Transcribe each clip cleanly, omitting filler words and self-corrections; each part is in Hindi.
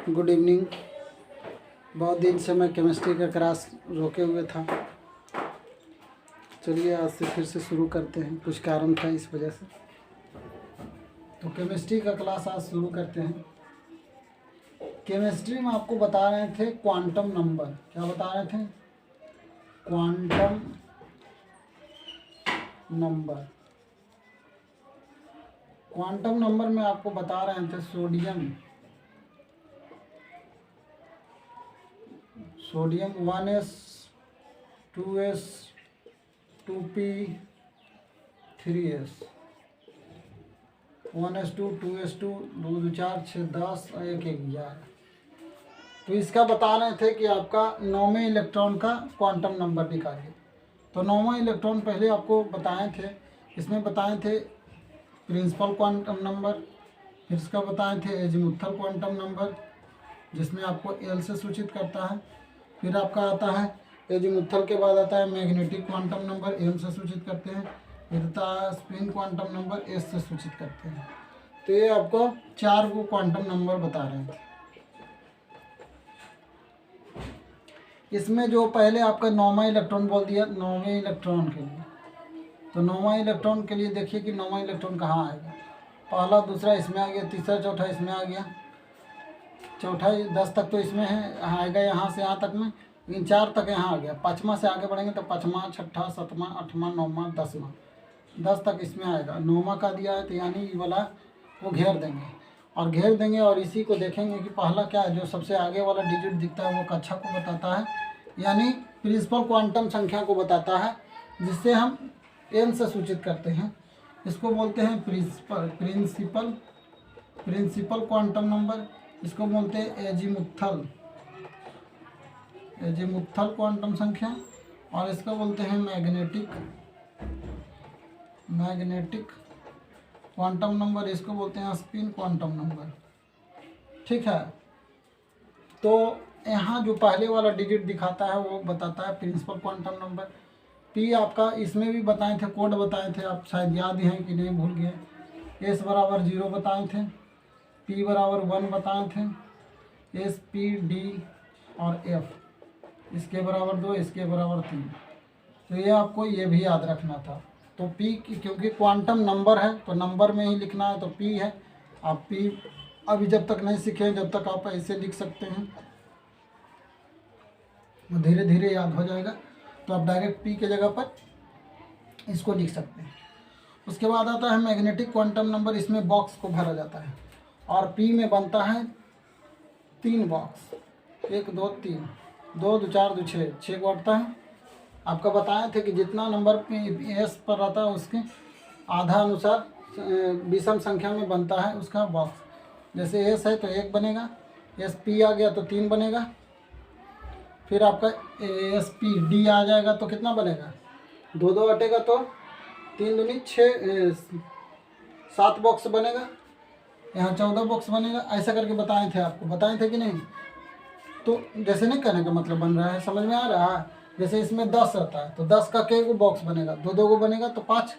Good evening. बहुत दिन से मैं केमिस्ट्री का क्लास रोके हुए था। चलिए आज से फिर से शुरू करते हैं। कुछ कारण था इस वजह से, तो केमिस्ट्री का क्लास आज शुरू करते हैं। केमिस्ट्री में आपको बता रहे थे क्वांटम नंबर। क्या बता रहे थे? Quantum number. क्वांटम नंबर में आपको बता रहे थे sodium 1s 2s 2p 3s 1s2 2s2 2 2 4 6 10 और 1 1 11। तो इसका बता रहे थे कि आपका 9वें इलेक्ट्रॉन का क्वांटम नंबर निकालिए। तो 9वां इलेक्ट्रॉन पहले आपको बताए थे। इसमें बताए थे प्रिंसिपल क्वांटम नंबर, फिर इसका बताए थे एजीमुथल क्वांटम नंबर जिसमें आपको एल से सूचित करता है। फिर आपका आता है एजीमुथल के बाद आता है मैग्नेटिक क्वांटम नंबर, एम से सूचित करते हैं। फिर आता है स्पिन क्वांटम नंबर, एस से सूचित करते हैं। तो ये आपको 4 को क्वांटम नंबर बता रहे थे। इसमें जो पहले आपका 9वां इलेक्ट्रॉन बोल दिया 9वें इलेक्ट्रॉन के लिए। तो 9वां इलेक्ट्रॉन के लिए देखिए कि 9वां इलेक्ट्रॉन कहाँ आएगा। पहला दूसरा इसमें आ गया, तीसरा चौथा इसमें आ गया, चौथा 10 तक तो इसमें है आएगा, यहाँ से यहाँ तक में, लेकिन 4 तक यहाँ आ गया। 5वां से आगे बढ़ेंगे तो 5वां 6वां 7वां 8वां 9वां 10वां 10 तक इसमें आएगा। 9वां का दिया है तो यानी ये वाला वो घेर देंगे और इसी को देखेंगे कि पहला क्या है, जो सबसे आगे वाला डिजिट दिखता है वो कक्षा को बताता है, यानी प्रिंसिपल क्वांटम संख्या को बताता है, जिससे हम एन से सूचित करते हैं। इसको बोलते हैं प्रिंसिपल क्वांटम नंबर। इसको बोलते हैं एजीमुथल क्वांटम संख्या, और इसको बोलते हैं मैग्नेटिक क्वांटम नंबर। इसको बोलते हैं स्पिन क्वांटम नंबर। ठीक है, तो यहाँ जो पहले वाला डिजिट दिखाता है वो बताता है प्रिंसिपल क्वांटम नंबर। पी आपका इसमें भी बताए थे, कोड बताए थे, आप शायद याद हैं कि नहीं भूल गए। एस बराबर 0 बताए थे, पी बराबर 1 बताए थे, एस पी डी और एफ इसके बराबर 2, इसके बराबर 3। तो ये आपको ये भी याद रखना था। तो पी क्योंकि क्वांटम नंबर है तो नंबर में ही लिखना है, तो पी है। आप पी अभी जब तक नहीं सीखे, जब तक आप ऐसे लिख सकते हैं, धीरे धीरे याद हो जाएगा। तो आप डायरेक्ट पी के जगह पर इसको लिख सकते हैं। उसके बाद आता है मैग्नेटिक क्वांटम नंबर। इसमें बॉक्स को भरा जाता है और पी में बनता है 3 बॉक्स, 1 2 3, 2 2 4 2 6 को अटता है। आपका बताए थे कि जितना नंबर एस पर रहता है उसके आधा अनुसार विषम संख्या में बनता है उसका बॉक्स। जैसे एस है तो 1 बनेगा, एस पी आ गया तो 3 बनेगा, फिर आपका एस पी डी आ जाएगा तो कितना बनेगा, 2 2 अटेगा तो 3 दूनी 6 7 बॉक्स बनेगा, यहाँ 14 बॉक्स बनेगा। ऐसा करके बताए थे, आपको बताए थे कि नहीं? तो जैसे नहीं कहने का मतलब बन रहा है, समझ में आ रहा है? जैसे इसमें 10 रहता है तो 10 का के बॉक्स बनेगा, 2 2 को बनेगा तो 5,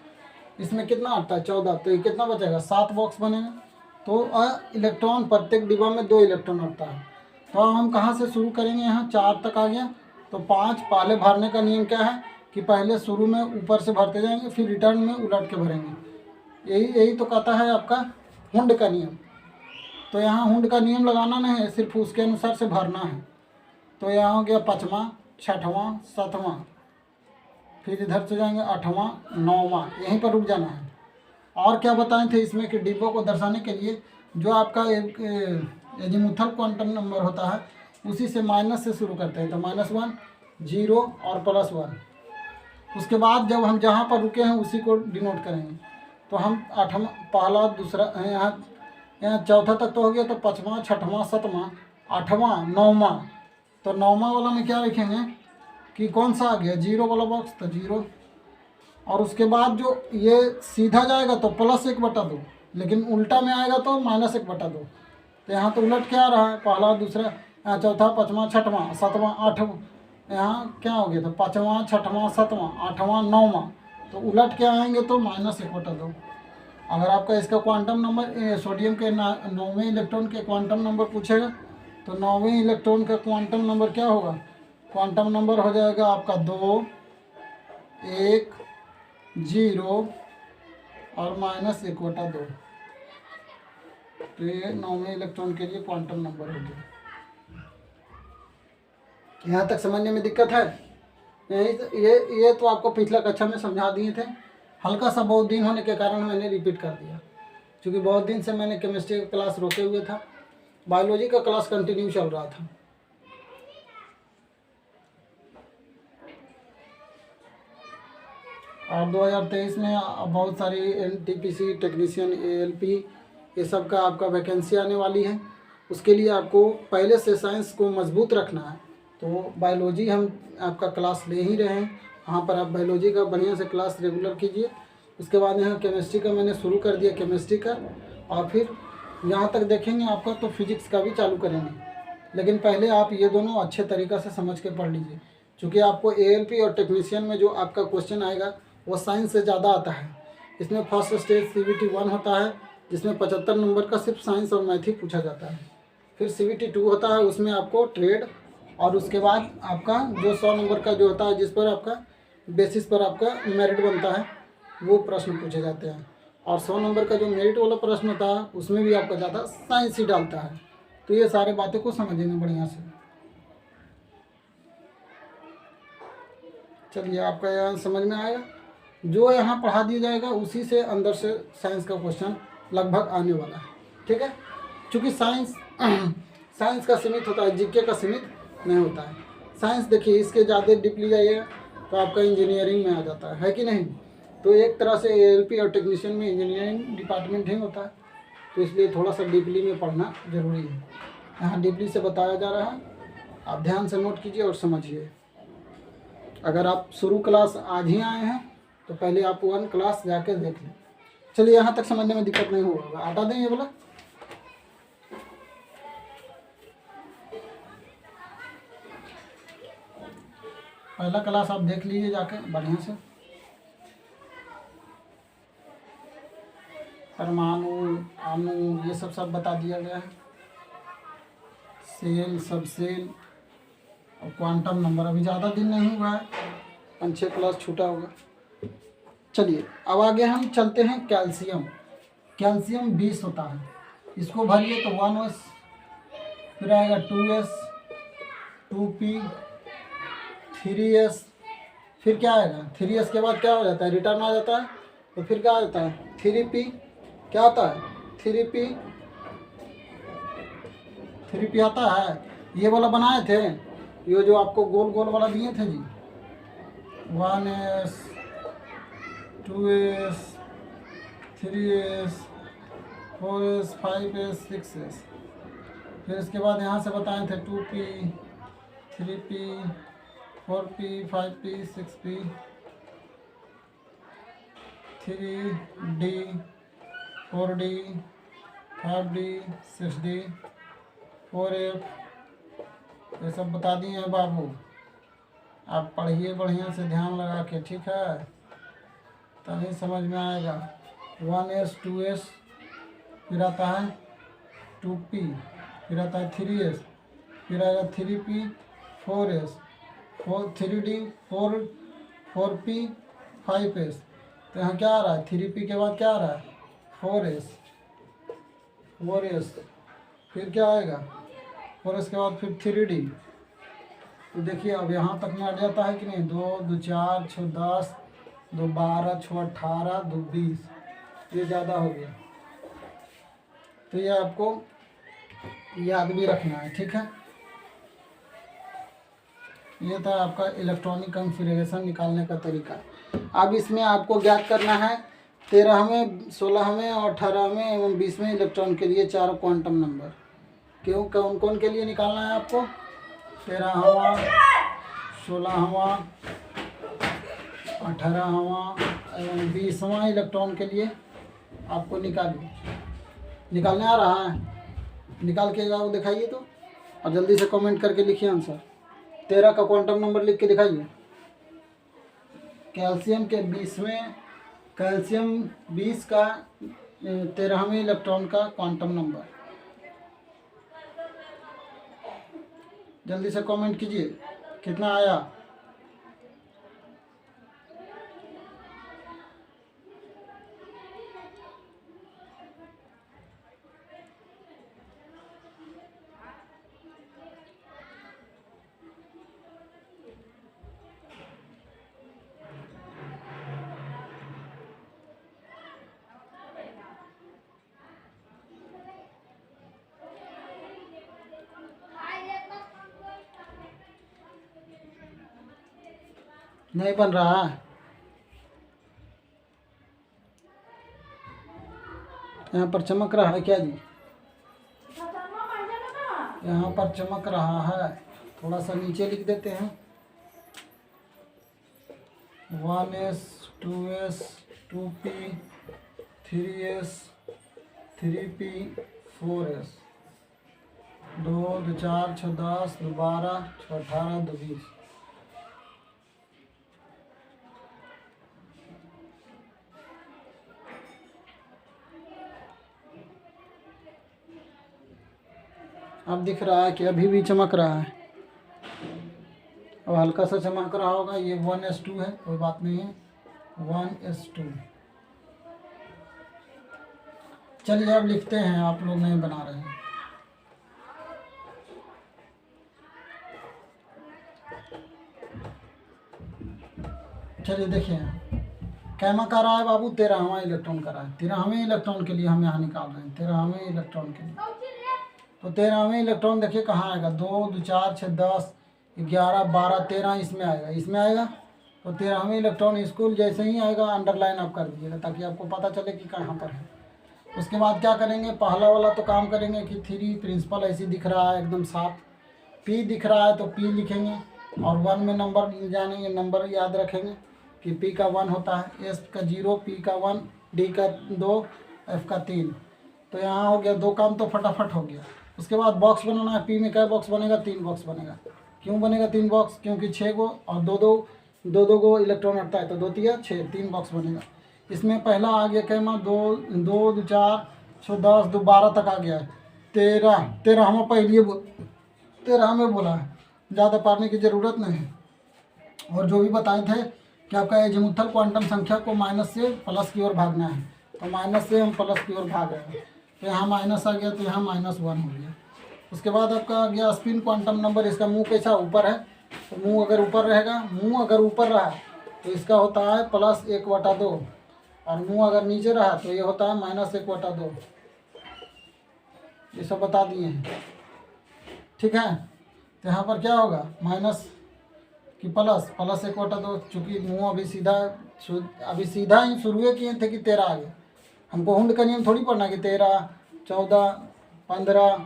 इसमें कितना आता है 14, तो ये कितना बचेगा 7 बॉक्स बनेगा। तो इलेक्ट्रॉन प्रत्येक डिब्बा में 2 इलेक्ट्रॉन आता है। तो हम कहाँ से शुरू करेंगे? यहाँ 4 तक आ गया तो 5 पहले भरने का नियम क्या है कि पहले शुरू में ऊपर से भरते जाएंगे, फिर रिटर्न में उलट के भरेंगे। यही तो कहता है आपका हुंड का नियम। तो यहाँ हुंड का नियम लगाना नहीं है, सिर्फ उसके अनुसार से भरना है। तो यहाँ हो गया 5वां 6वां 7वां, फिर इधर से जाएंगे 8वां 9वां, यहीं पर रुक जाना है। और क्या बताए थे इसमें कि डिब्बों को दर्शाने के लिए जो आपका एक एजीमुथल क्वांटम नंबर होता है उसी से माइनस से शुरू करते हैं। तो -1 0 और +1। उसके बाद जब हम जहाँ पर रुके हैं उसी को डिनोट करेंगे। तो हम 8वां पहला दूसरा यहाँ चौथा तक तो हो गया, तो 5वां 6वां 7वां 8वां 9वां। तो 9वां वाला में क्या लिखेंगे कि कौन सा आ गया 0 वाला बॉक्स, तो 0। और उसके बाद जो ये सीधा जाएगा तो +1/2, लेकिन उल्टा में आएगा तो -1/2। तो यहाँ तो उलट क्या आ रहा है, पहला दूसरा, यहाँ चौथा 5वां 6वां 7वां 8वां, यहाँ क्या हो गया, तो 5वां 6वां 7वां 8वां 9वां, तो उलट के आएंगे तो -1/2। अगर आपका इसका क्वांटम नंबर सोडियम के 9वें इलेक्ट्रॉन के क्वांटम नंबर पूछेगा तो 9वें इलेक्ट्रॉन का क्वांटम नंबर क्या होगा? क्वांटम नंबर हो जाएगा आपका 2, 1, 0 और -1/2। तो ये 9वें इलेक्ट्रॉन के लिए क्वांटम नंबर हो गया। यहाँ तक समझने में दिक्कत है? यही ये तो आपको पिछला कक्षा में समझा दिए थे। हल्का सा बहुत दिन होने के कारण मैंने रिपीट कर दिया, क्योंकि बहुत दिन से मैंने केमिस्ट्री का क्लास रोके हुए था, बायोलॉजी का क्लास कंटिन्यू चल रहा था। और 2023 में बहुत सारी NTPC टेक्नीशियन, ALP ये सब का आपका वैकेंसी आने वाली है। उसके लिए आपको पहले से साइंस को मजबूत रखना है। तो बायोलॉजी हम आपका क्लास ले ही रहे हैं, वहाँ पर आप बायोलॉजी का बढ़िया से क्लास रेगुलर कीजिए। उसके बाद यहाँ केमिस्ट्री का मैंने शुरू कर दिया, केमिस्ट्री का, और फिर यहाँ तक देखेंगे आपका तो फिजिक्स का भी चालू करेंगे। लेकिन पहले आप ये दोनों अच्छे तरीक़ा से समझ के पढ़ लीजिए, क्योंकि आपको ALP और टेक्नीशियन में जो आपका क्वेश्चन आएगा वो साइंस से ज़्यादा आता है। इसमें फर्स्ट स्टेज CVT 1 होता है, जिसमें 75 नंबर का सिर्फ साइंस और मैथ ही पूछा जाता है। फिर CVT 2 होता है, उसमें आपको ट्रेड, और उसके बाद आपका जो 100 नंबर का जो होता है, जिस पर आपका बेसिस पर आपका मेरिट बनता है, वो प्रश्न पूछे जाते हैं। और 100 नंबर का जो मेरिट वाला प्रश्न होता है, उसमें भी आपका ज़्यादा साइंस ही डालता है। तो ये सारे बातें को समझेंगे बढ़िया से। चलिए, आपका यहाँ समझ में आएगा। जो यहाँ पढ़ा दिया जाएगा उसी से अंदर से साइंस का क्वेश्चन लगभग आने वाला है, ठीक है। क्योंकि साइंस का सीमित होता है, GK का सीमित नहीं होता है। साइंस देखिए, इसके ज़्यादा डीपली जाइएगा तो आपका इंजीनियरिंग में आ जाता है कि नहीं। तो एक तरह से ALP और टेक्नीशियन में इंजीनियरिंग डिपार्टमेंट ही होता है, तो इसलिए थोड़ा सा डीपली में पढ़ना ज़रूरी है। यहाँ डीपली से बताया जा रहा है, आप ध्यान से नोट कीजिए और समझिए। अगर आप शुरू क्लास आज ही आए हैं तो पहले आप 1 क्लास जाकर देख लें। चलिए, यहाँ तक समझने में दिक्कत नहीं होगा। हटा दें ये बोला। पहला क्लास आप देख लीजिए जाके बढ़िया से। परमाणु, अणु, ये सब बता दिया गया है। सेल, सब सेल और क्वांटम नंबर। अभी ज़्यादा दिन नहीं हुआ है, 5-6 क्लास छूटा होगा। चलिए, अब आगे हम चलते हैं। कैल्शियम 20 होता है। इसको भरिए तो 1s, फिर आएगा 2s, 2p, 3s, फिर क्या आएगा 3s के बाद क्या हो जाता है, रिटर्न आ जाता है। तो फिर क्या आ जाता है 3p, क्या आता है 3p आता है। ये वाला बनाए थे, ये जो आपको गोल गोल वाला दिए थे जी, 1s, 2s, 3s, 4s, 5s, 6s। फिर इसके बाद यहाँ से बताए थे 2p, 3p, 4p, 5p, 6p, 3d, 4d, 5d, 6d, 4f, ये सब बता दिए हैं बाबू। आप पढ़िए बढ़िया से ध्यान लगा के, ठीक है, तभी समझ में आएगा। 1s, 2s, फिर आता है 2p, फिर आता है 3s, फिर आएगा 3p, 4s, 3d, 4p, 5s। तो यहाँ क्या आ रहा है 3p के बाद क्या आ रहा है 4s, फिर क्या आएगा 4s के बाद फिर 3d। तो देखिए, अब यहाँ तक में आ जाता है कि नहीं। 2, 2, 4, 6, 10, 2, 12, 6, 18, 2, 20, ये ज़्यादा हो गया। तो ये आपको याद भी रखना है, ठीक है। ये था आपका इलेक्ट्रॉनिक कॉन्फ़िगरेशन निकालने का तरीका। अब इसमें आपको ज्ञात करना है 13वें, 16वें और 18वें एवं 20वें इलेक्ट्रॉन के लिए 4 क्वांटम नंबर। क्यों, कौन कौन के लिए निकालना है आपको? 13वां, 16वां, 18वां एवं 20वां इलेक्ट्रॉन के लिए आपको निकालने आ रहा है। निकाल के जाओ, दिखाइए तो, और जल्दी से कमेंट करके लिखिए आंसर। 13 का क्वांटम नंबर लिख के दिखाइए। कैल्शियम 20 का 13वें इलेक्ट्रॉन का क्वांटम नंबर। जल्दी से कमेंट कीजिए कितना आया। नहीं बन रहा है। यहाँ पर चमक रहा है क्या जी? यहाँ पर चमक रहा है, थोड़ा सा नीचे लिख देते हैं। 1s 2s 2p 3s 3p 4s 2 2 4 6 10 2 12 6 18 2 20। अब दिख रहा है कि अभी भी चमक रहा है? अब हल्का सा चमक रहा होगा। ये 1s2 है, कोई बात नहीं है, 1s2। चलिए अब लिखते हैं, आप लोग नहीं बना रहे हैं। चलिए देखिए, कैमा का रहा है बाबू 13वां इलेक्ट्रॉन का रहा है। 13वें इलेक्ट्रॉन के लिए हम यहाँ निकाल रहे हैं, 13वें इलेक्ट्रॉन के लिए। तो 13वें इलेक्ट्रॉन देखिए कहाँ आएगा, 2 2 4 6 10 11 12 13 इसमें आएगा, इसमें आएगा। तो 13वें इलेक्ट्रॉन इसको जैसे ही आएगा अंडरलाइन आप कर दीजिएगा ताकि आपको पता चले कि कहाँ पर है। उसके बाद क्या करेंगे, पहला वाला तो काम करेंगे कि 3 प्रिंसिपल ऐसे दिख रहा है एकदम साफ। P दिख रहा है तो P लिखेंगे और 1 में नंबर जानेंगे, नंबर याद रखेंगे कि P का 1 होता है, S का 0, P का 1, D का 2, F का 3। तो यहाँ हो गया, 2 काम तो फटाफट हो गया। उसके बाद बॉक्स बनाना है। P में क्या बॉक्स बनेगा, 3 बॉक्स बनेगा। क्यों बनेगा 3 बॉक्स, क्योंकि 6 को और 2 गो इलेक्ट्रॉन हटता है तो 2 तिया 6, 3 बॉक्स बनेगा। इसमें पहला आ गया कैमा 2 2 2 4 6 10 2 12 तक आ गया है। 13 हम पहले 13 में बोला है, ज़्यादा पाने की ज़रूरत नहीं है। और जो भी बताए थे कि आपका एजीमुथल क्वांटम संख्या को माइनस से प्लस की ओर भागना है, तो माइनस से हम प्लस की ओर भाग रहे हैं। तो यहाँ माइनस आ गया तो यहाँ -1 हो गया। उसके बाद आपका आ गया स्पिन क्वांटम नंबर। इसका मुंह कैसा ऊपर है, तो मुंह अगर ऊपर रहेगा, मुंह अगर ऊपर रहा तो इसका होता है +1/2 और मुंह अगर नीचे रहा तो ये होता है -1/2। ये सब बता दिए हैं, ठीक है। तो यहाँ पर क्या होगा, माइनस कि +1/2। चूँकि मुंह अभी सीधा ही शुरू किए थे कि 13 आ गया। हमको हुंड का नियम थोड़ी पढ़ना कि 13 14 15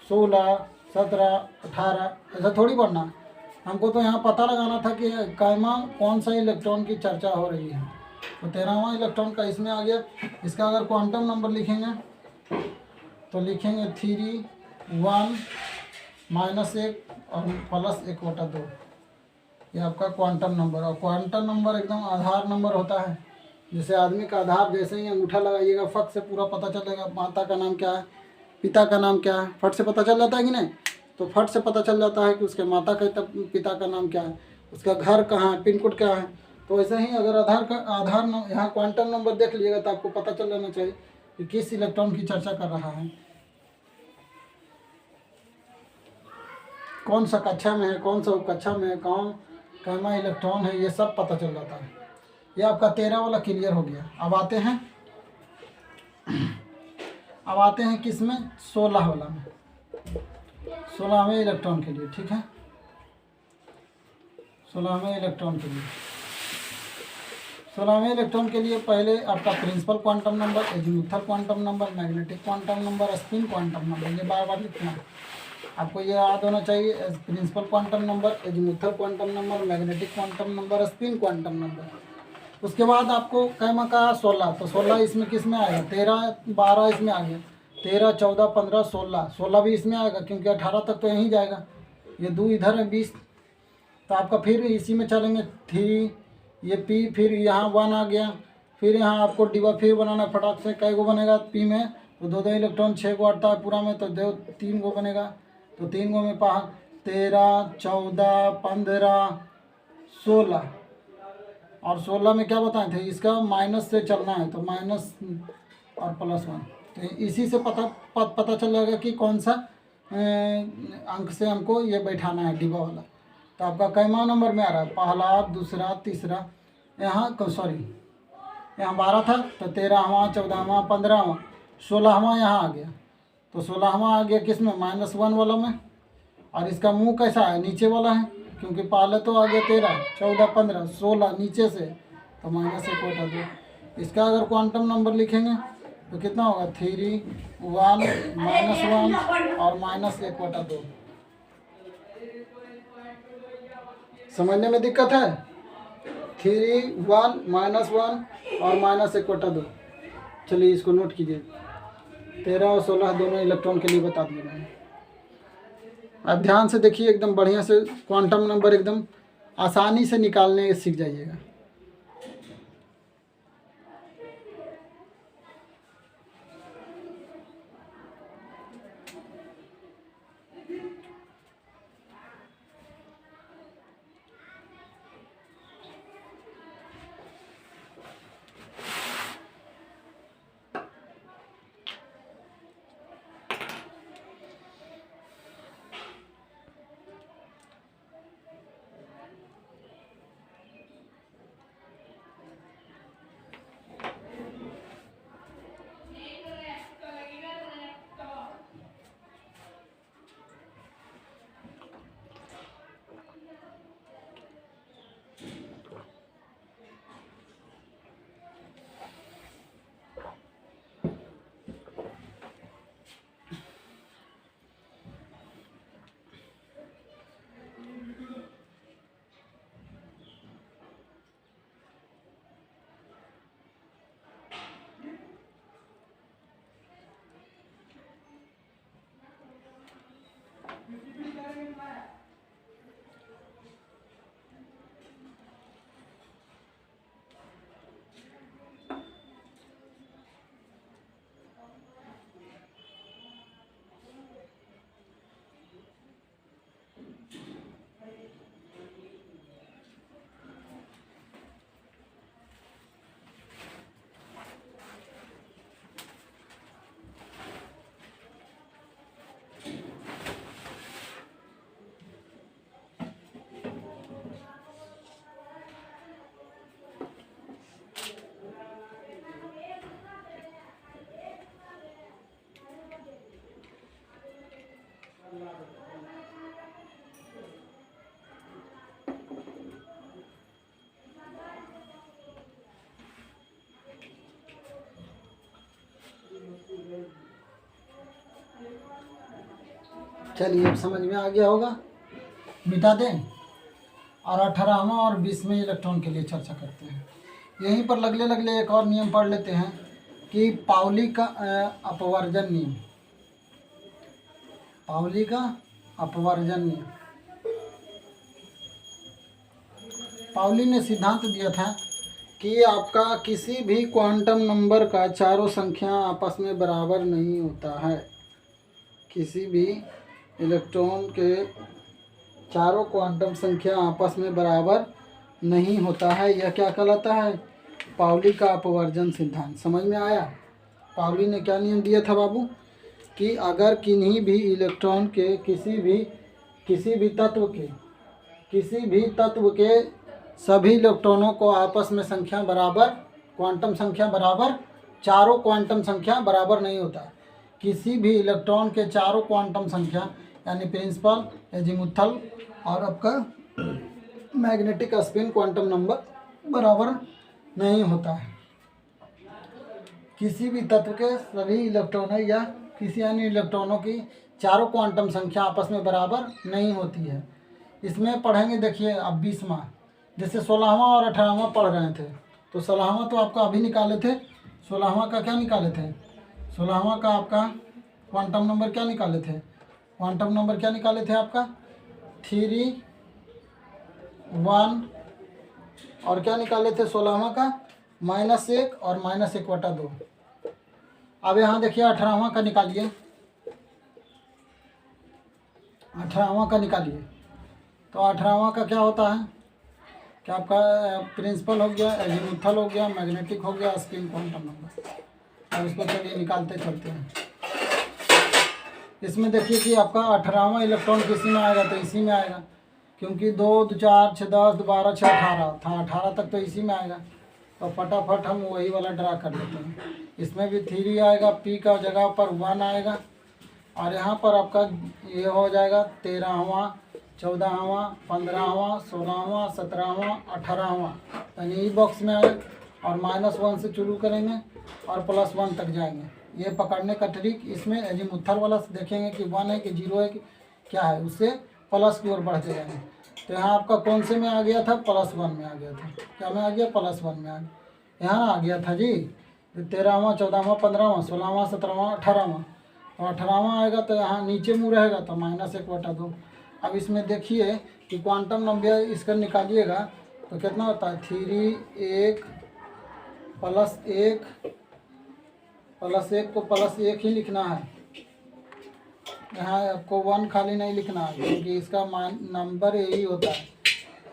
16 17 18 ऐसा थोड़ी पढ़ना। हमको तो यहाँ पता लगाना था कि कैमा कौन सा इलेक्ट्रॉन की चर्चा हो रही है। तो 13वां इलेक्ट्रॉन का इसमें आ गया। इसका अगर क्वांटम नंबर लिखेंगे तो लिखेंगे 3 1 -1 और +1/2। ये आपका क्वांटम नंबर। और क्वांटम नंबर एकदम आधार नंबर होता है। जैसे आदमी का आधार, जैसे ही अंगूठा लगाइएगा फट से पूरा पता चलेगा माता का नाम क्या है, पिता का नाम क्या है, फट से पता चल जाता है कि नहीं। तो फट से पता चल जाता है कि उसके माता का पिता का नाम क्या है, उसका घर कहाँ है, पिन कोड क्या है। तो ऐसे ही अगर यहाँ क्वांटम नंबर देख लीजिएगा तो आपको पता चल जाना चाहिए कि किस इलेक्ट्रॉन की चर्चा कर रहा है, कौन सा कक्षा में है, कौन सा उपकक्षा में है, कौन कैमा इलेक्ट्रॉन है, ये सब पता चल जाता है। ये आपका 13 वाला क्लियर हो गया। अब आते हैं किस में, 16 वाला में, 16वें इलेक्ट्रॉन के लिए, ठीक है। 16वें इलेक्ट्रॉन के लिए 16वें इलेक्ट्रॉन के लिए पहले आपका principal quantum number, azimuthal quantum number, magnetic quantum number, spin quantum number, ये बार बार लिखना है आपको। ये याद होना चाहिए, principal quantum number, azimuthal quantum number, magnetic quantum number, spin quantum number. उसके बाद आपको कैमा का 16, तो 16 इसमें किस में आएगा, 13 12 इसमें आ गया, 13 14 15 16 भी इसमें आएगा क्योंकि 18 तक तो यहीं जाएगा। ये 2 इधर है 20, तो आपका फिर इसी में चलेंगे 3, ये P, फिर यहाँ 1 आ गया, फिर यहाँ आपको डिब्बा फिर बनाना फटाक से। कै गो बनेगा P में, तो 2 इलेक्ट्रॉन 6 गो अटता है पूरा में, तो 3 गो बनेगा। तो 3 गो में 13, 14, 15, 16 और 16 में क्या बताए थे, इसका माइनस से चलना है तो माइनस और +1। तो इसी से पता चल जाएगा कि कौन सा अंक से हमको ये बैठाना है डिब्बा वाला। तो आपका कैमा नंबर में आ रहा है, पहला, दूसरा, तीसरा, यहाँ सॉरी यहाँ 12 था तो 13वां, 14वां, 15वां, 16वां यहाँ आ गया। तो 16वां आ गया किस में, -1 वाला में। और इसका मुंह कैसा है, नीचे वाला है, क्योंकि पहले तो आ गया 13, 14, 15, 16 नीचे से, तो -1/2। इसका अगर क्वांटम नंबर लिखेंगे तो कितना होगा, 3, 1, -1 और -1/2। समझने में दिक्कत है? 3, 1, -1 और -1/2। चलिए इसको नोट कीजिए। 13 और 16 दोनों इलेक्ट्रॉन के लिए बता दिए मैंने। अब ध्यान से देखिए, एकदम बढ़िया से क्वांटम नंबर एकदम आसानी से निकालने सीख जाइएगा। चलिए अब समझ में आ गया होगा, मिटा दें और 18वां और 20वें इलेक्ट्रॉन के लिए चर्चा करते हैं। यहीं पर लगले लगले एक और नियम पढ़ लेते हैं कि पाउली का अपवर्जन नियम। पाउली का अपवर्जन नियम, पाउली ने सिद्धांत दिया था कि आपका किसी भी क्वांटम नंबर का चारों संख्या आपस में बराबर नहीं होता है। किसी भी इलेक्ट्रॉन के चारों क्वांटम संख्या आपस में बराबर नहीं होता है। यह क्या कहलाता है, पाउली का अपवर्जन सिद्धांत। समझ में आया? पाउली ने क्या नियम दिया था बाबू, कि अगर किन्हीं भी इलेक्ट्रॉन के किसी भी तत्व के सभी इलेक्ट्रॉनों को आपस में संख्या बराबर, क्वांटम संख्या बराबर, चारों क्वांटम संख्या बराबर नहीं होता। किसी भी इलेक्ट्रॉन के चारों क्वांटम संख्या यानी प्रिंसिपल, एजीमुथल और आपका मैग्नेटिक स्पिन क्वांटम नंबर बराबर नहीं होता है। किसी भी तत्व के सभी इलेक्ट्रॉनों या किसी अन्य इलेक्ट्रॉनों की चारों क्वांटम संख्या आपस में बराबर नहीं होती है। इसमें पढ़ेंगे, देखिए अब 20वां, जैसे 16वां और 18वां पढ़ रहे थे, तो 16वां तो आपका अभी निकाले थे। 16वां का क्या निकाले थे, 16वां का आपका क्वांटम नंबर क्या निकाले थे, क्वांटम नंबर क्या निकाले थे आपका 3, 1 और क्या निकाले थे 16वां का -1 और -1/2। अब यहाँ देखिए 18वां का निकालिए। 18वां का निकालिए। तो 18वां का क्या होता है कि आपका प्रिंसिपल हो गया, एजीमुथल हो गया, मैग्नेटिक हो गया, स्पिन क्वांटम नंबर। अब इसको चलिए निकालते चलते हैं। इसमें देखिए कि आपका 18वां इलेक्ट्रॉन किसी में आएगा तो इसी में आएगा, क्योंकि 2 2 4 6 10 12 6 18 था, 18 तक तो इसी में आएगा। तो फटाफट हम वही वाला ड्रा कर लेते हैं। इसमें भी 3 आएगा, पी का जगह पर 1 आएगा, और यहाँ पर आपका ये हो जाएगा 13वां 14वां 15वां 16वां 17वां 18वां, यानी ई बॉक्स में आए। और -1 से शुरू करेंगे और +1 तक जाएंगे। ये पकड़ने का ट्रिक इसमें एजीमुथल वाला देखेंगे कि 1 है कि 0 है कि क्या है, उससे प्लस की ओर बढ़ते जाएंगे। तो यहाँ आपका कौन से में आ गया था, +1 में आ गया था। क्या में आ गया, +1 में आ गया, यहाँ आ गया था जी। 13वां 14वां 15वां 16वां 17वां 18वां, तो 18वां आएगा तो यहाँ नीचे मुँह रहेगा तो -1/2। अब इसमें देखिए कि क्वांटम नंबर इसका निकालिएगा तो कितना होता है, 3 1 +1 को +1 ही लिखना है। यहाँ आपको 1 खाली नहीं लिखना है, क्योंकि इसका नंबर यही होता है,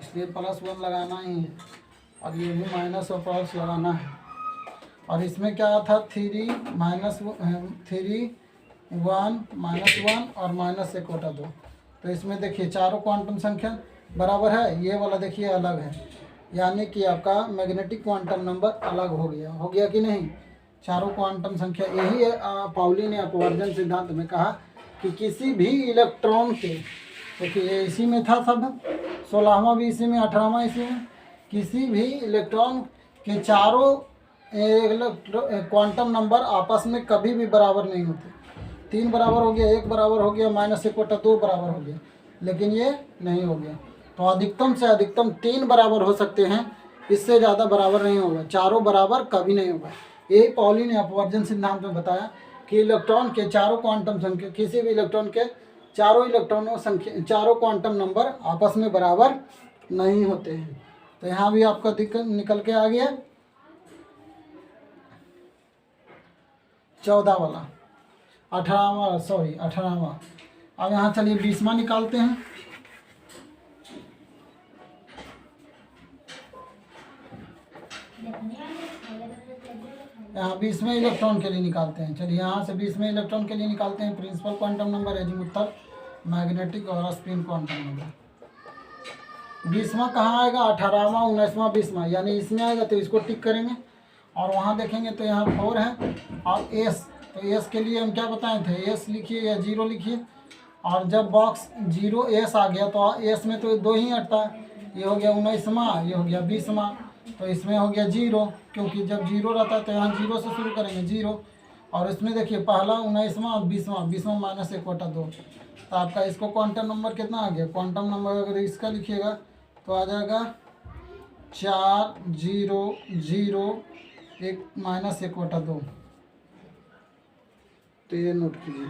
इसलिए +1 लगाना ही है। और ये भी माइनस और प्लस लगाना है। और इसमें क्या था, 3 -1 -1 और -1/2। तो इसमें देखिए चारों क्वांटम संख्या बराबर है, ये वाला देखिए अलग है, यानी कि आपका मैग्नेटिक क्वांटम नंबर अलग हो गया कि नहीं। चारों क्वांटम संख्या यही है। पाउली ने अपवर्जन सिद्धांत में कहा कि किसी भी इलेक्ट्रॉन के, देखिए इसी में था सब, 16वां भी इसी में, 18वां इसी में, किसी भी इलेक्ट्रॉन के चारों क्वांटम नंबर आपस में कभी भी बराबर नहीं होते। 3 बराबर हो गया, 1 बराबर हो गया, -1/2 बराबर हो गया, लेकिन ये नहीं हो गया। तो अधिकतम से अधिकतम 3 बराबर हो सकते हैं, इससे ज़्यादा बराबर नहीं होगा। चारों बराबर कभी नहीं होगा। यही पाउली ने अपवर्जन सिद्धांत में बताया कि इलेक्ट्रॉन के चारों क्वांटम संख्या, किसी भी इलेक्ट्रॉन के चारों क्वांटम नंबर आपस में बराबर नहीं होते हैं। तो यहाँ भी आपका दिक्कत निकल के आ गया 14 वाला, 18वां। अब यहाँ चलिए 20वां निकालते हैं। यहाँ 20वें इलेक्ट्रॉन के लिए निकालते हैं। चलिए यहाँ से 20वें इलेक्ट्रॉन के लिए निकालते हैं। Principal quantum number, azimuthal, magnetic और स्पिन क्वांटम नंबर। 20वां कहाँ आएगा, 18वां 19वां 20वां, यानी इसमें आएगा तो इसको टिक करेंगे। और वहाँ देखेंगे तो यहाँ 4 है और एस, तो एस के लिए हम क्या बताए थे, एस लिखिए या 0 लिखिए। और जब बॉक्स 0 एस आ गया तो एस में तो 2 ही हटता है, ये हो गया 19वां, ये हो गया 20वां, तो इसमें हो गया 0, क्योंकि जब 0 रहता है तो यहाँ 0 से शुरू करेंगे 0। और इसमें देखिए पहला 19वां और 20वां -1/2, तो आपका इसको क्वांटम नंबर कितना आ गया। क्वांटम नंबर अगर इसका लिखिएगा तो आ जाएगा 4 0 0 1 -1/2। तो ये नोट कीजिए।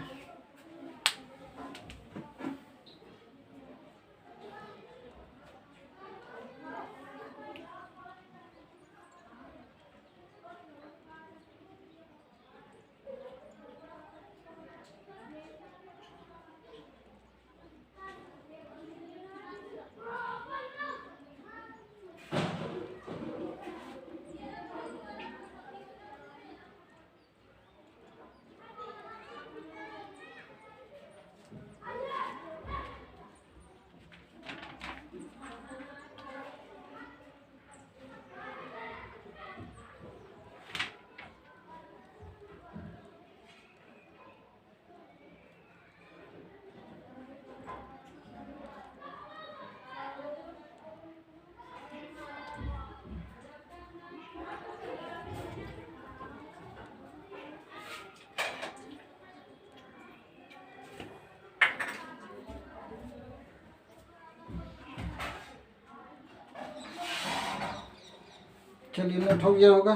चलिए नोट हो गया होगा।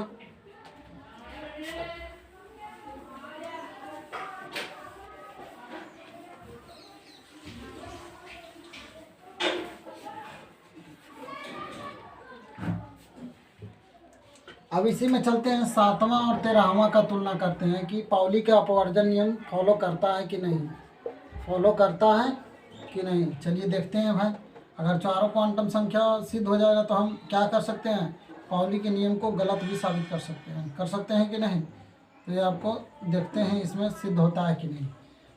अब इसी में चलते हैं 7वां और 13वां का तुलना करते हैं कि पाउली का अपवर्जन नियम फॉलो करता है कि नहीं। फॉलो करता है कि नहीं। चलिए देखते हैं भाई, अगर चारों क्वांटम संख्या सिद्ध हो जाएगा तो हम क्या कर सकते हैं, पाउली के नियम को गलत भी साबित कर सकते हैं कि नहीं। तो ये आपको देखते हैं इसमें सिद्ध होता है कि नहीं।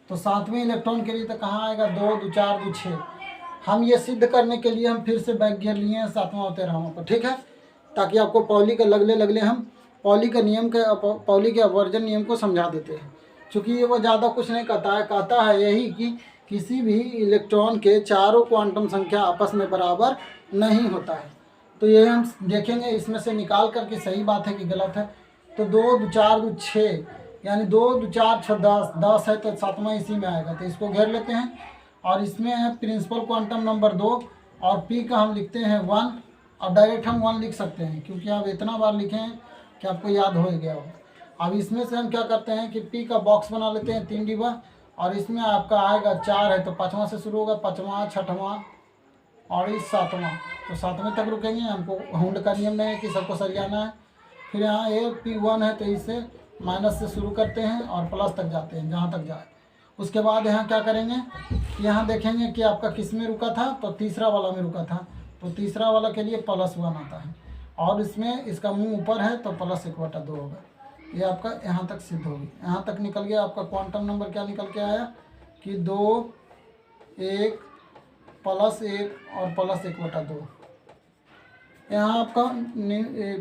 तो सातवें इलेक्ट्रॉन के लिए तो कहाँ आएगा, 2 2 4 2 6। हम ये सिद्ध करने के लिए हम फिर से बैक गियर लिए हैं 7वां और 13वां पर, ठीक है, ताकि आपको पाउली का लगले हम पाउली का नियम का पाउली के अपवर्जन नियम को समझा देते हैं। चूँकि ये वो ज़्यादा कुछ नहीं कहता है यही कि किसी भी इलेक्ट्रॉन के चारों क्वांटम संख्या आपस में बराबर नहीं होता है। तो ये हम देखेंगे इसमें से निकाल करके सही बात है कि गलत है। तो 2 2 4 2 6 यानी 2 2 4 6 10 है, तो 7वां इसी में आएगा, तो इसको घेर लेते हैं। और इसमें है प्रिंसिपल क्वांटम नंबर 2 और पी का हम लिखते हैं 1। अब डायरेक्ट हम 1 लिख सकते हैं क्योंकि आप इतना बार लिखे हैं कि आपको याद हो गया होगा। अब इसमें से हम क्या करते हैं कि पी का बॉक्स बना लेते हैं 3 डिब्बा, और इसमें आपका आएगा 4 है तो 5वां से शुरू होगा, 5वां 6वां और इस 7वां, तो 7वें तक रुकेंगे। हमको हुंड का नियम नहीं है कि सबको सरियाना है। फिर यहाँ ए P1 है तो इससे माइनस से शुरू करते हैं और प्लस तक जाते हैं जहाँ तक जाए। उसके बाद यहाँ क्या करेंगे, यहाँ देखेंगे कि आपका किस में रुका था, तो तीसरा वाला में रुका था, तो तीसरा वाला के लिए +1 आता है, और इसमें इसका मुंह ऊपर है तो +1/2 होगा। ये आपका यहाँ तक सिद्ध होगी। यहाँ तक निकल गया आपका क्वांटम नंबर क्या निकल के आया कि 2 1 +1 और +1/2। यहाँ आपका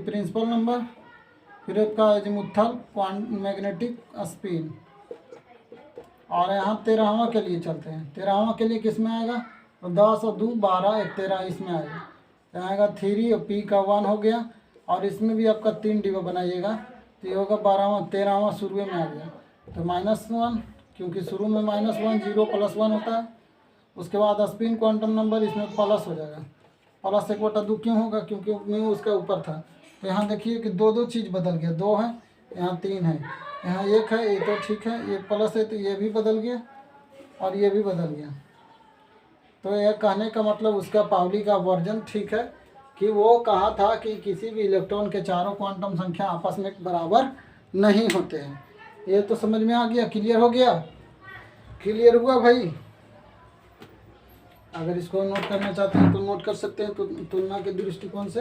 प्रिंसिपल नंबर, फिर आपका एजीमुथल मैग्नेटिक स्पिन, और यहाँ 13वां के लिए चलते हैं। 13वां के लिए किस में आएगा, तो 10 और 2 12 1 13 इसमें आएगा। यहाँ आएगा 3 और पी का 1 हो गया, और इसमें भी आपका 3 डिब्बा बनाइएगा, तो ये होगा 12वां 13वां शुरू में आ गया, तो -1 क्योंकि शुरू में -1 0 +1 होता है। उसके बाद स्पिन क्वांटम नंबर इसमें प्लस हो जाएगा, +1/2 क्यों होगा, क्योंकि म्यू उसका ऊपर था। तो यहाँ देखिए कि 2 चीज़ बदल गया, 2 है यहाँ 3 है, यहाँ 1 है, ये तो ठीक है, ये प्लस है तो ये भी बदल गया और ये भी बदल गया। तो यह कहने का मतलब उसका पाउली का वर्जन ठीक है कि वो कहा था कि किसी भी इलेक्ट्रॉन के चारों क्वांटम संख्या आपस में बराबर नहीं होते हैं। ये तो समझ में आ गया, क्लियर हो गया, क्लियर हुआ भाई। अगर इसको नोट करना चाहते हैं तो नोट कर सकते हैं, तो तुलना के दृष्टिकोण से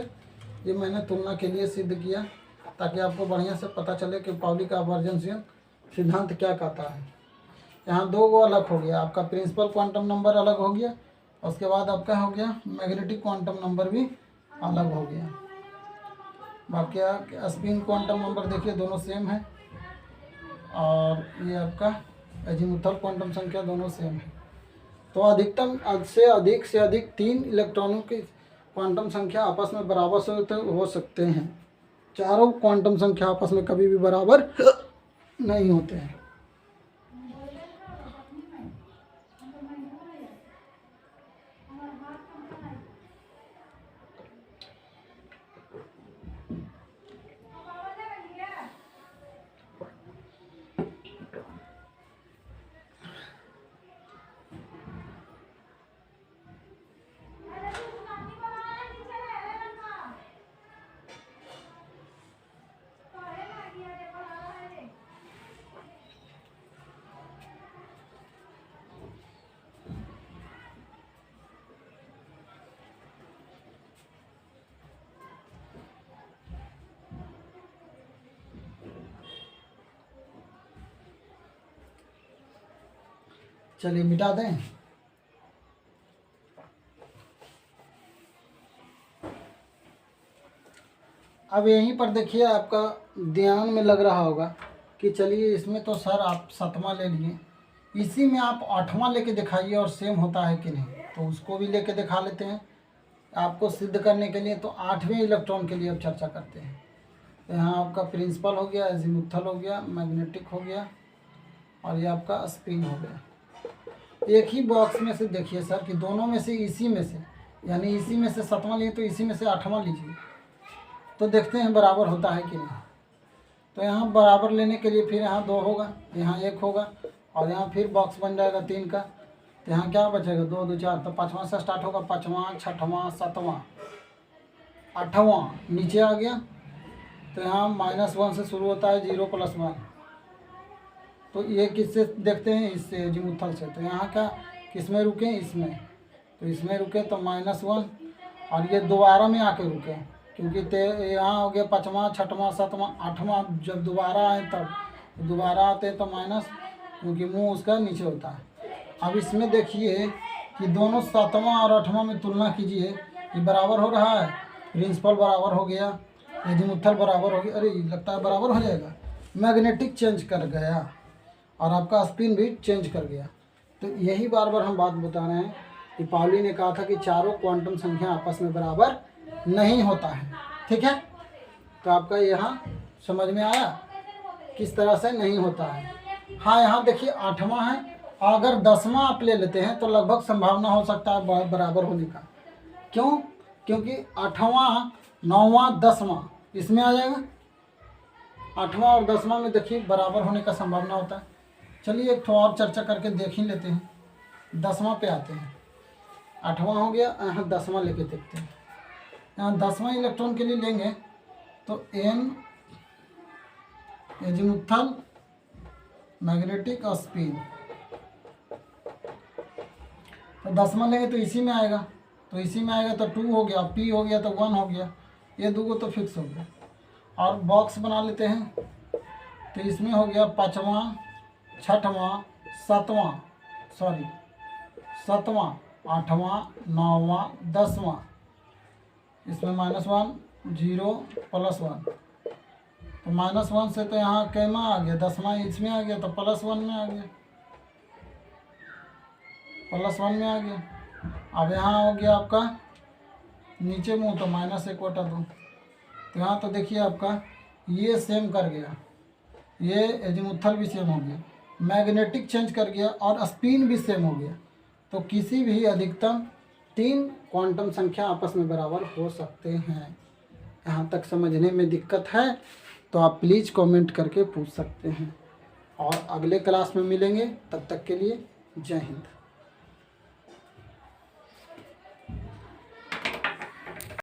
ये मैंने तुलना के लिए सिद्ध किया, ताकि आपको बढ़िया से पता चले कि पाउली का अपवर्जन सिद्धांत क्या कहता है। यहाँ 2 गो अलग हो गया, आपका प्रिंसिपल क्वांटम नंबर अलग हो गया, उसके बाद आपका हो गया मैग्नेटिक क्वांटम नंबर भी अलग हो गया। बाकी स्पिन क्वांटम नंबर देखिए दोनों सेम है, और ये आपका एजीमुथल क्वांटम संख्या दोनों सेम है। तो अधिकतम से अधिक 3 इलेक्ट्रॉनों की क्वांटम संख्या आपस में बराबर हो सकते हैं। चारों क्वांटम संख्या आपस में कभी भी बराबर नहीं होते हैं। चलिए मिटा दें। अब यहीं पर देखिए आपका ध्यान में लग रहा होगा कि चलिए इसमें तो सर आप 7वां ले लिए, इसी में आप 8वां लेके दिखाइए और सेम होता है कि नहीं। तो उसको भी लेके दिखा लेते हैं आपको सिद्ध करने के लिए। तो 8वें इलेक्ट्रॉन के लिए अब चर्चा करते हैं। तो यहाँ आपका प्रिंसिपल हो गया, एजीमुथल हो गया, मैग्नेटिक हो गया, और ये आपका स्पिन हो गया। एक ही बॉक्स में से देखिए सर कि दोनों में से इसी में से, यानी इसी में से 7वां लिए तो इसी में से 8वां लीजिए, तो देखते हैं बराबर होता है कि नहीं। तो यहाँ बराबर लेने के लिए फिर यहाँ 2 होगा, यहाँ 1 होगा, और यहाँ फिर बॉक्स बन जाएगा 3 का। तो यहाँ क्या बचेगा, 2 2 4, तो 5वां से स्टार्ट होगा, 5वां 6वां 7वां 8वां नीचे आ गया। तो यहाँ -1 से शुरू होता है, 0 +1। तो ये किससे देखते हैं, इससे एजीमुथल से। तो यहाँ का किसमें रुके, इसमें, तो इसमें रुके तो -1, और ये दोबारा में आके रुके क्योंकि यहाँ हो गया 5वां 6वां 7वां 8वां, जब दोबारा आए तब दोबारा आते हैं तो माइनस, क्योंकि मुंह उसका नीचे होता है। अब इसमें देखिए कि दोनों 7वां और 8वां में तुलना कीजिए, ये बराबर हो रहा है, प्रिंसिपल बराबर हो गया, एजीमुथल बराबर हो गया, अरे लगता है बराबर हो जाएगा, मैग्नेटिक चेंज कर गया और आपका स्पिन भी चेंज कर गया। तो यही बार बार हम बात बता रहे हैं कि पाउली ने कहा था कि चारों क्वांटम संख्या आपस में बराबर नहीं होता है। ठीक है, तो आपका यहाँ समझ में आया किस तरह से नहीं होता है। हाँ, यहाँ देखिए 8वां है, अगर 10वां आप ले लेते हैं तो लगभग संभावना हो सकता है बराबर होने का। क्यों? क्योंकि 8वां 9वां 10वां इसमें आ जाएगा, 8वां और 10वां में देखिए बराबर होने का संभावना होता है। चलिए एक थोड़ा और चर्चा करके देख ही लेते हैं। 10वां पे आते हैं, 8वां हो गया, यहाँ 10वां लेके देखते हैं। यहाँ 10वां इलेक्ट्रॉन के लिए लेंगे तो n एजीमुथल मैग्नेटिक और स्पिन, तो 10वां लेंगे तो इसी में आएगा, तो इसी में आएगा तो 2 हो गया, p हो गया तो 1 हो गया, ये दो तो फिक्स हो गया। और बॉक्स बना लेते हैं, तो इसमें हो गया 5वां 6वां 7वां 8वां 9वां 10वां, इसमें -1 0 +1, तो -1 से तो यहाँ कैमा आ गया, 10वां इसमें आ गया तो +1 में आ गया, +1 में आ गया। अब यहाँ हो गया आपका नीचे मुँह तो -1 बटा 2, तो यहाँ तो देखिए आपका ये सेम कर गया, ये एजीमुथल भी सेम हो गया, मैग्नेटिक चेंज कर गया और स्पिन भी सेम हो गया। तो किसी भी अधिकतम 3 क्वांटम संख्या आपस में बराबर हो सकते हैं। यहाँ तक समझने में दिक्कत है तो आप प्लीज़ कमेंट करके पूछ सकते हैं, और अगले क्लास में मिलेंगे, तब तक के लिए जय हिंद।